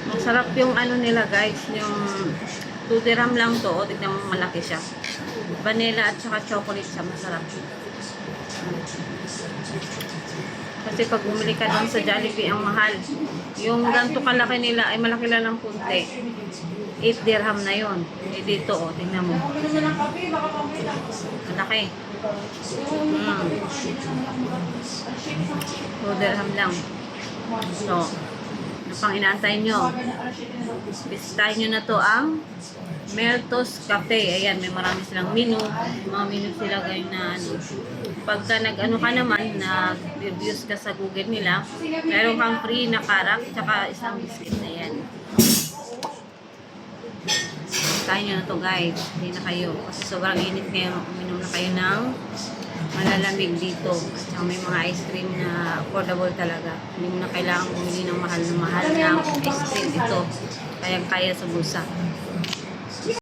Masarap yung ano nila guys, yung 2 dirham lang to. O, tignan mo malaki siya. Vanilla at saka chocolate siya, masarap. Kasi pag bumili ka doon sa Jollibee, ang mahal. Yung ganito kalaki nila ay malaki lang ng kunti. 8 dirham na yon. Eh dito, oh, tingnan mo. Malaki. 2 dirham lang. So, ano pang inaantay nyo? Bisitahin nyo na to ang Meltos Cafe. Ayan, may marami silang menu. Mga menu sila ganyan na ano. Pagka nag-ano ka naman, nag-reviews ka sa Google nila, meron kang free na karak, tsaka isang biscuit na yan. Kain nyo na to guys. Hindi na kayo. Kasi sobrang init ngayon. Uminom na kayo ng malalamig dito. At saka may mga ice cream na affordable talaga. Hindi mo na kailangan bumili ng mahal na ice cream. Ito, kayang-kaya sa bulsa.